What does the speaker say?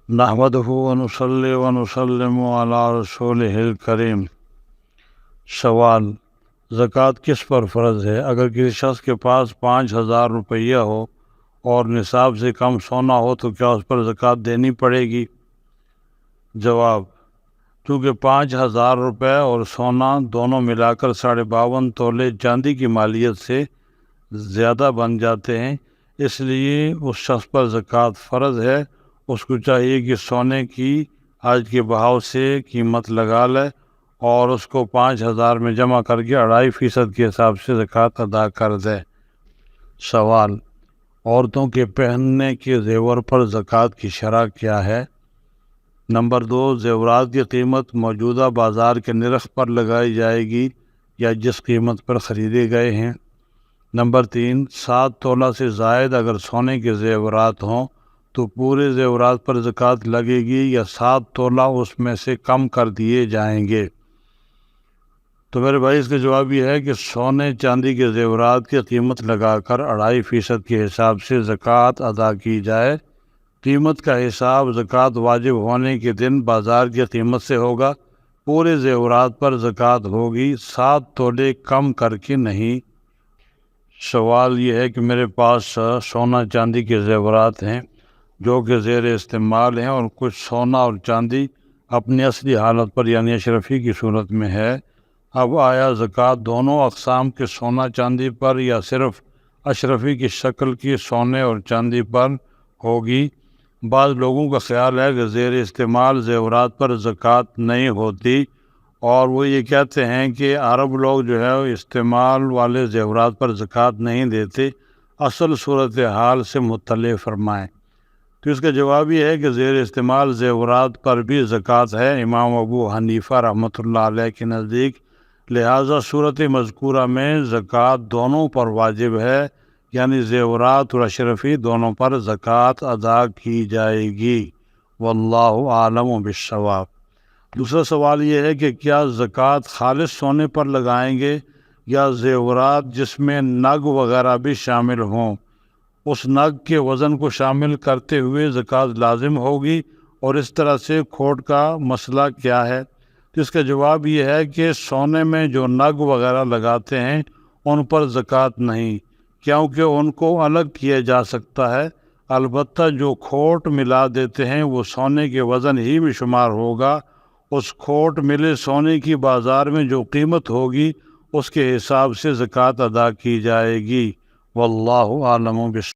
نحمدہ ونصلی ونسلم علی رسولہ الکریم۔ سوال: زکوٰۃ کس پر فرض ہے؟ اگر کسی شخص کے پاس 5,000 روپیہ ہو اور نصاب سے کم سونا ہو تو کیا اس پر زکوٰۃ دینی پڑے گی؟ جواب: چونکہ 5,000 روپے اور سونا دونوں ملا کر 52.5 تولے چاندی کی مالیت سے زیادہ بن جاتے ہیں، اس لیے اس شخص پر زکوٰۃ فرض ہے۔ اس کو چاہیے کہ سونے کی آج کے بہاؤ سے قیمت لگا لے اور اس کو 5,000 میں جمع کر کے 2.5% کے حساب سے زکوٰۃ ادا کر دے۔ سوال: عورتوں کے پہننے کے زیور پر زکوٰۃ کی شرح کیا ہے؟ نمبر 2، زیورات کی قیمت موجودہ بازار کے نرخ پر لگائی جائے گی یا جس قیمت پر خریدے گئے ہیں۔ نمبر 3، 7 تولہ سے زائد اگر سونے کے زیورات ہوں تو پورے زیورات پر زکوٰۃ لگے گی یا 7 تولہ اس میں سے کم کر دیے جائیں گے؟ تو میرے بھائی اس کا جواب یہ ہے کہ سونے چاندی کے زیورات کی قیمت لگا کر 2.5% کے حساب سے زکوٰۃ ادا کی جائے۔ قیمت کا حساب زکوٰۃ واجب ہونے کے دن بازار کی قیمت سے ہوگا۔ پورے زیورات پر زکوٰۃ ہوگی، 7 تولے کم کر کے نہیں۔ سوال یہ ہے کہ میرے پاس سونا چاندی کے زیورات ہیں جو کہ زیر استعمال ہیں اور کچھ سونا اور چاندی اپنی اصلی حالت پر یعنی اشرفی کی صورت میں ہے۔ اب آیا زکوٰۃ دونوں اقسام کے سونا چاندی پر یا صرف اشرفی کی شکل کی سونے اور چاندی پر ہوگی؟ بعض لوگوں کا خیال ہے کہ زیر استعمال زیورات پر زکوٰۃ نہیں ہوتی اور وہ یہ کہتے ہیں کہ عرب لوگ جو ہے استعمال والے زیورات پر زکوٰۃ نہیں دیتے، اصل صورتحال سے مطلع فرمائیں۔ تو اس کا جواب یہ ہے کہ زیر استعمال زیورات پر بھی زکوٰۃ ہے امام ابو حنیفہ رحمۃ اللہ علیہ کے نزدیک، لہٰذا صورت مذکورہ میں زکوٰۃ دونوں پر واجب ہے، یعنی زیورات اور اشرفی دونوں پر زکوٰۃ ادا کی جائے گی۔ واللہ عالم بالصواب۔ دوسرا سوال یہ ہے کہ کیا زکوٰۃ خالص سونے پر لگائیں گے یا زیورات جس میں نگ وغیرہ بھی شامل ہوں؟ اس نگ کے وزن کو شامل کرتے ہوئے زکوٰۃ لازم ہوگی اور اس طرح سے کھوٹ کا مسئلہ کیا ہے؟ تو اس کا جواب یہ ہے کہ سونے میں جو نگ وغیرہ لگاتے ہیں ان پر زکوٰۃ نہیں، کیونکہ ان کو الگ کیا جا سکتا ہے۔ البتہ جو کھوٹ ملا دیتے ہیں وہ سونے کے وزن ہی میں شمار ہوگا۔ اس کھوٹ ملے سونے کی بازار میں جو قیمت ہوگی اس کے حساب سے زکوٰۃ ادا کی جائے گی۔ واللہ عالم